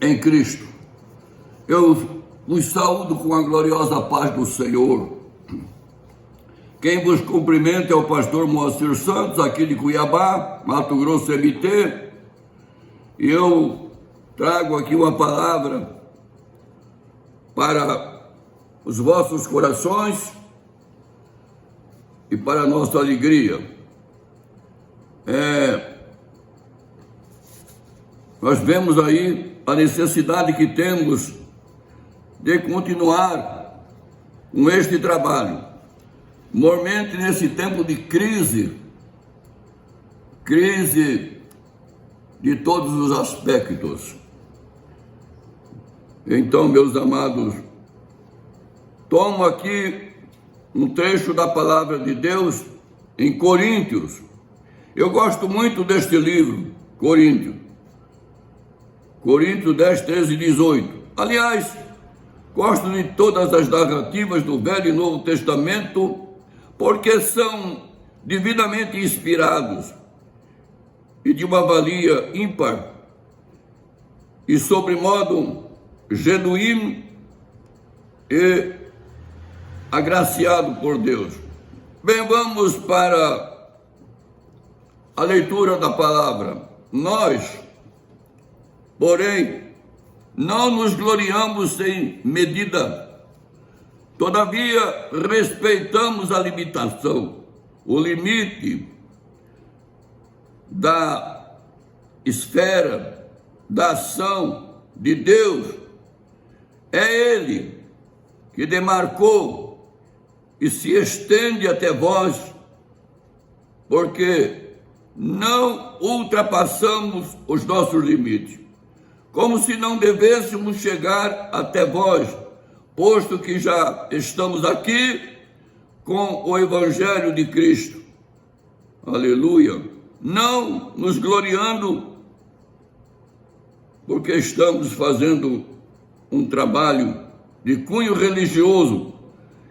em Cristo. Eu vos saúdo com a gloriosa paz do Senhor. Quem vos cumprimenta é o pastor Moacir Santos, aqui de Cuiabá, Mato Grosso MT. E eu trago aqui uma palavra para os vossos corações e para a nossa alegria. Nós vemos aí a necessidade que temos de continuar com este trabalho. Normalmente nesse tempo de crise de todos os aspectos. Então, meus amados, tomo aqui um trecho da palavra de Deus em Coríntios. Eu gosto muito deste livro, Coríntios 10, 13 e 18. Aliás, gosto de todas as narrativas do Velho e Novo Testamento, porque são devidamente inspirados e de uma valia ímpar e sobremodo genuíno e agraciado por Deus. Bem, vamos para a leitura da palavra. Nós, porém, não nos gloriamos sem medida. Todavia, respeitamos a limitação, o limite da esfera, da ação de Deus. É Ele que demarcou e se estende até vós, porque não ultrapassamos os nossos limites, como se não devêssemos chegar até vós, posto que já estamos aqui com o Evangelho de Cristo. Aleluia! Não nos gloriando, porque estamos fazendo um trabalho de cunho religioso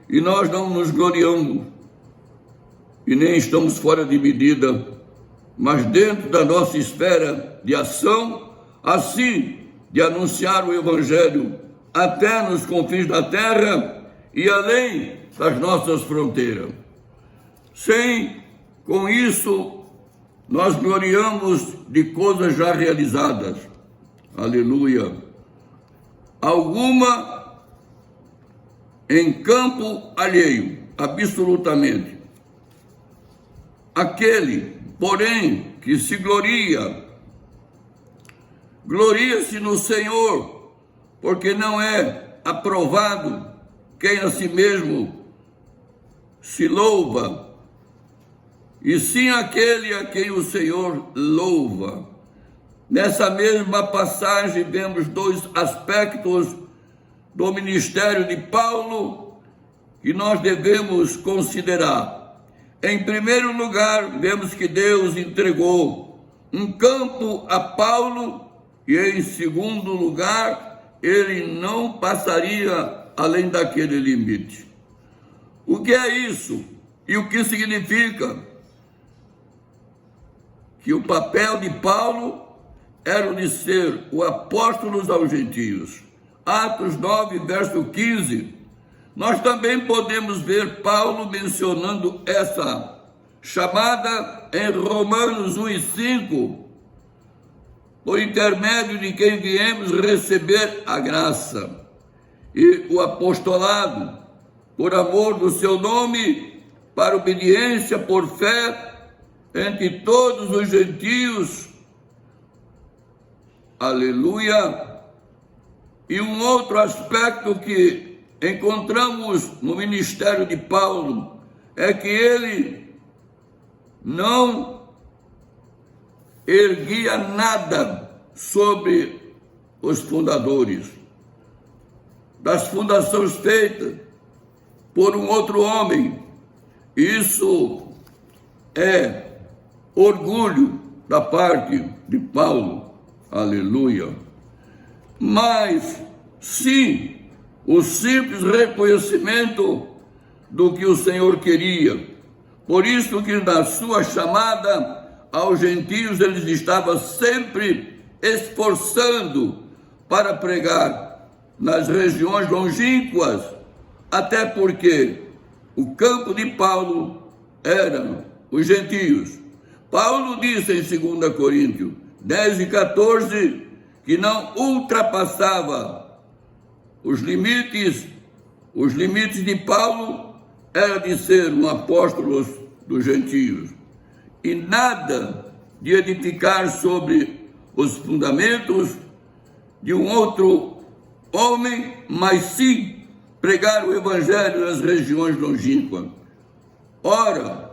e nós não nos gloriamos e nem estamos fora de medida, mas dentro da nossa esfera de ação, assim de anunciar o Evangelho até nos confins da terra e além das nossas fronteiras. Com isso, nós gloriamos de coisas já realizadas. Aleluia! Alguma em campo alheio, absolutamente. Aquele, porém, que se gloria-se no Senhor, porque não é aprovado quem a si mesmo se louva, e sim aquele a quem o Senhor louva. Nessa mesma passagem vemos dois aspectos do ministério de Paulo que nós devemos considerar. Em primeiro lugar, vemos que Deus entregou um campo a Paulo e, em segundo lugar, ele não passaria além daquele limite. O que é isso? E o que significa? Que o papel de Paulo era o de ser o apóstolo aos gentios. Atos 9, verso 15. Nós também podemos ver Paulo mencionando essa chamada em Romanos 1 e 5, por intermédio de quem viemos receber a graça e o apostolado, por amor do seu nome, para obediência por fé entre todos os gentios. Aleluia! E um outro aspecto que encontramos no ministério de Paulo é que ele não erguia nada sobre os fundadores das fundações feitas por um outro homem. Isso é orgulho da parte de Paulo. Aleluia! Mas sim, o simples reconhecimento do que o Senhor queria. Por isso que na sua chamada aos gentios, eles estavam sempre esforçando para pregar nas regiões longínquas, até porque o campo de Paulo eram os gentios. Paulo disse em 2 Coríntios 10:14 que não ultrapassava os limites de Paulo era de ser um apóstolo dos gentios, e nada de edificar sobre os fundamentos de um outro homem, mas sim pregar o evangelho nas regiões longínquas. Ora,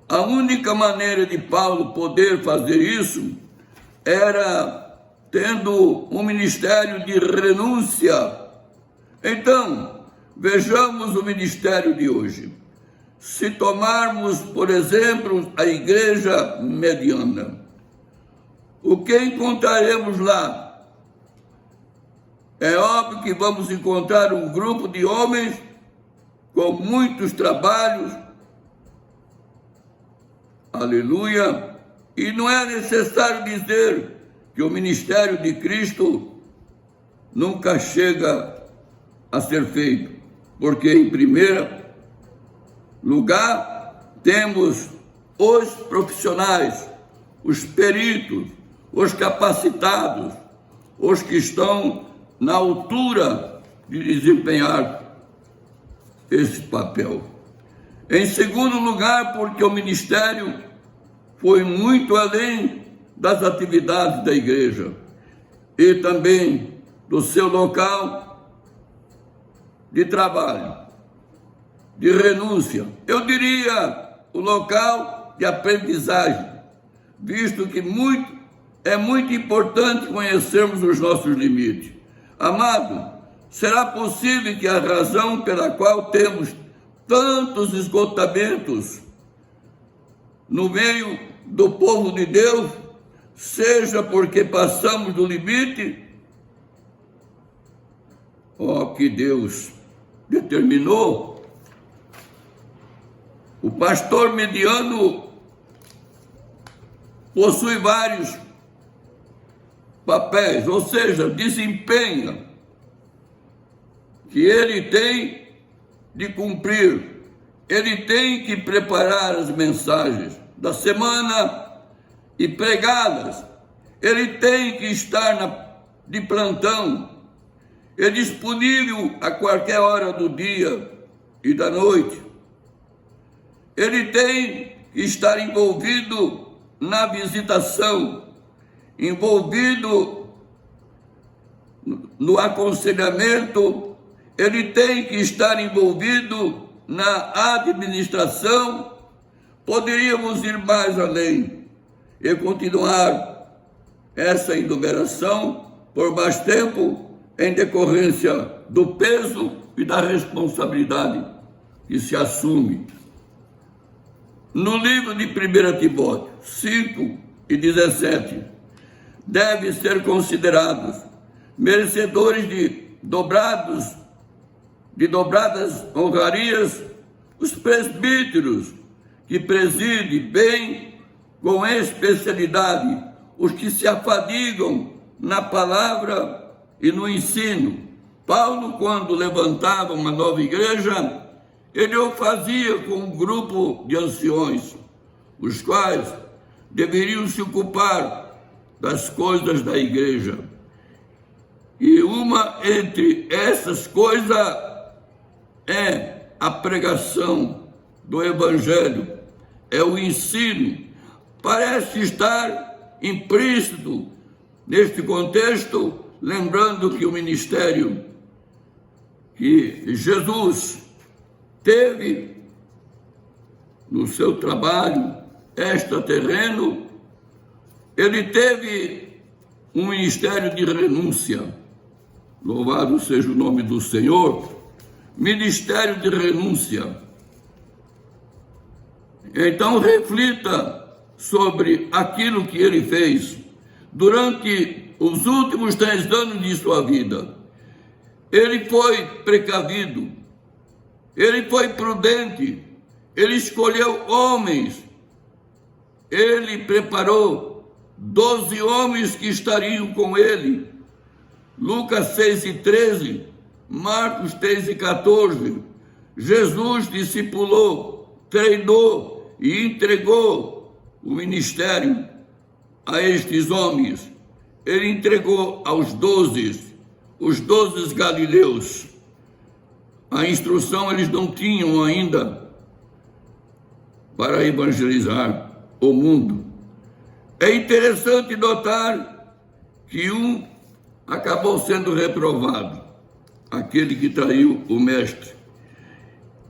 a única maneira de Paulo poder fazer isso era tendo um ministério de renúncia. Então, vejamos o ministério de hoje. Se tomarmos, por exemplo, a igreja mediana, o que encontraremos lá? É óbvio que vamos encontrar um grupo de homens com muitos trabalhos, aleluia, e não é necessário dizer que o ministério de Cristo nunca chega a ser feito, porque em primeiro lugar temos os profissionais, os peritos, os capacitados, os que estão na altura de desempenhar esse papel. Em segundo lugar, porque o ministério foi muito além das atividades da igreja e também do seu local de trabalho, de renúncia. Eu diria o local de aprendizagem, visto que é muito importante conhecermos os nossos limites. Amado, será possível que a razão pela qual temos tantos esgotamentos no meio do povo de Deus seja porque passamos do limite? Que Deus determinou. O pastor mediano possui vários papéis, ou seja, desempenha que ele tem de cumprir. Ele tem que preparar as mensagens da semana e pregá-las. Ele tem que estar de plantão, é disponível a qualquer hora do dia e da noite. Ele tem que estar envolvido na visitação, envolvido no aconselhamento, ele tem que estar envolvido na administração. Poderíamos ir mais além e continuar essa enumeração por mais tempo, em decorrência do peso e da responsabilidade que se assume. No livro de 1 Timóteo 5:17, devem ser considerados merecedores de dobradas honrarias os presbíteros que presidem bem com especialidade os que se afadigam na palavra e no ensino. Paulo, quando levantava uma nova igreja, ele o fazia com um grupo de anciões, os quais deveriam se ocupar das coisas da igreja. E uma entre essas coisas é a pregação do evangelho, é o ensino. Parece estar implícito neste contexto, lembrando que o ministério que Jesus teve no seu trabalho extraterreno, ele teve um ministério de renúncia. Louvado seja o nome do Senhor. Ministério de renúncia. Então reflita sobre aquilo que ele fez durante os últimos 3 anos de sua vida. Ele foi precavido, ele foi prudente, ele escolheu homens, ele preparou 12 homens que estariam com ele Lucas 6:13, Marcos 3:14. Jesus discipulou, treinou e entregou o ministério a estes homens. Ele entregou aos 12, os 12 galileus. A instrução eles não tinham ainda para evangelizar o mundo. É interessante notar que um acabou sendo reprovado, aquele que traiu o mestre.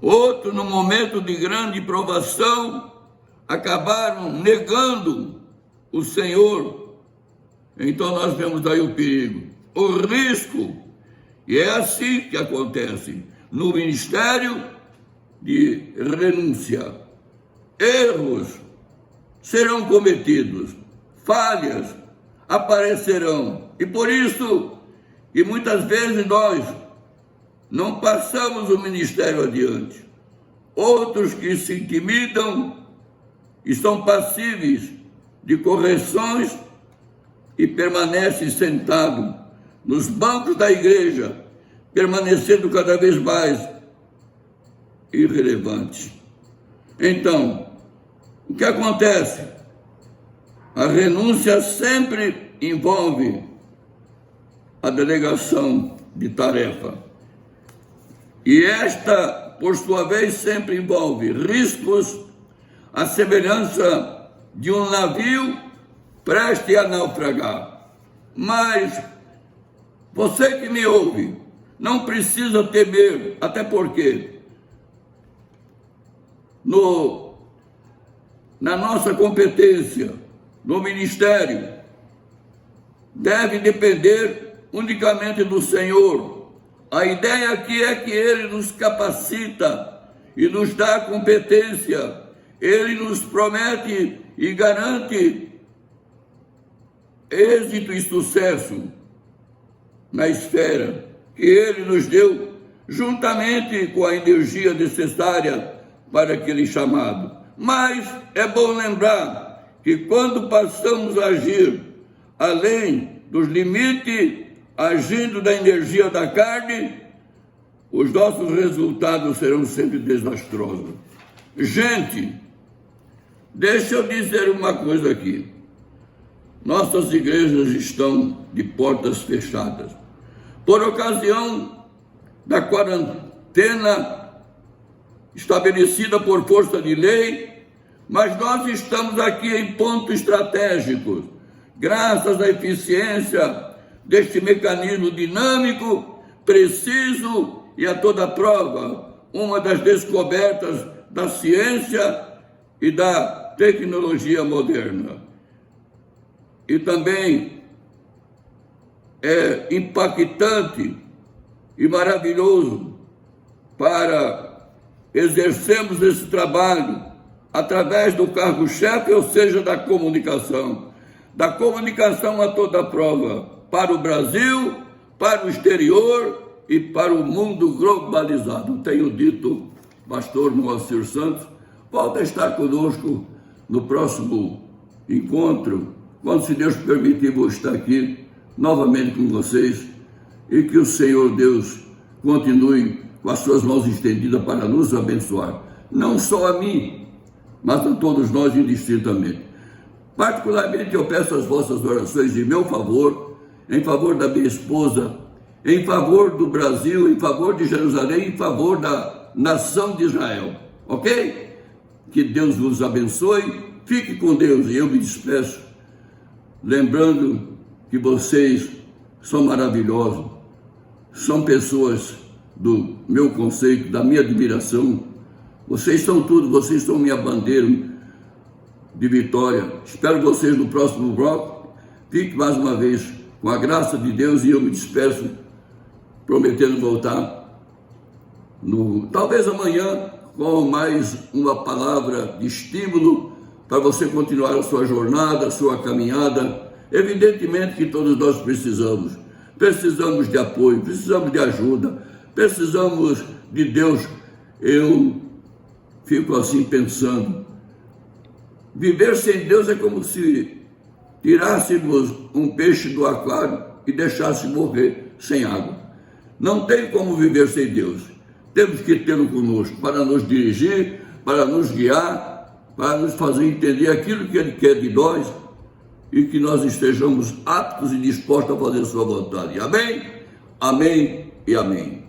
Outro, no momento de grande provação, acabaram negando o Senhor. Então nós vemos aí o perigo, o risco. E é assim que acontece no ministério de renúncia. Erros serão cometidos, falhas aparecerão. E por isso, e muitas vezes nós não passamos o ministério adiante. Outros que se intimidam estão passíveis de correções e permanecem sentados nos bancos da igreja, permanecendo cada vez mais irrelevantes. Então, o que acontece? A renúncia sempre envolve a delegação de tarefa. E esta, por sua vez, sempre envolve riscos, à semelhança de um navio prestes a naufragar. Mas você que me ouve, não precisa temer, até porque na nossa competência, no ministério, deve depender unicamente do Senhor. A ideia aqui é que Ele nos capacita e nos dá competência. Ele nos promete e garante êxito e sucesso na esfera que Ele nos deu, juntamente com a energia necessária para aquele chamado. Mas é bom lembrar que quando passamos a agir além dos limites, agindo da energia da carne, os nossos resultados serão sempre desastrosos. Gente, deixa eu dizer uma coisa aqui. Nossas igrejas estão de portas fechadas. Por ocasião da quarentena estabelecida por força de lei, mas nós estamos aqui em pontos estratégicos, graças à eficiência deste mecanismo dinâmico, preciso e a toda prova, uma das descobertas da ciência e da tecnologia moderna. E também é impactante e maravilhoso para exercermos esse trabalho através do cargo-chefe, ou seja, da comunicação a toda prova, para o Brasil, para o exterior e para o mundo globalizado. Tenho dito, pastor Moacir Santos, volta a estar conosco no próximo encontro, quando, se Deus permitir, vou estar aqui novamente com vocês, e que o Senhor Deus continue com as suas mãos estendidas para nos abençoar, não só a mim, mas a todos nós indistintamente. Particularmente eu peço as vossas orações em meu favor, em favor da minha esposa, em favor do Brasil, em favor de Jerusalém, em favor da nação de Israel, ok? Que Deus vos abençoe, fique com Deus, e eu me despeço, lembrando que vocês são maravilhosos, são pessoas do meu conceito, da minha admiração. Vocês são tudo, vocês são minha bandeira de vitória. Espero vocês no próximo bloco. Fique mais uma vez com a graça de Deus, e eu me despeço, prometendo voltar talvez amanhã, com mais uma palavra de estímulo para você continuar a sua jornada, a sua caminhada. Evidentemente que todos nós precisamos de apoio, precisamos de ajuda, precisamos de Deus. Eu fico assim pensando, viver sem Deus é como se tirássemos um peixe do aquário e deixasse morrer sem água. Não tem como viver sem Deus. Temos que tê-lo conosco para nos dirigir, para nos guiar, para nos fazer entender aquilo que Ele quer de nós e que nós estejamos aptos e dispostos a fazer sua vontade. Amém? Amém e amém.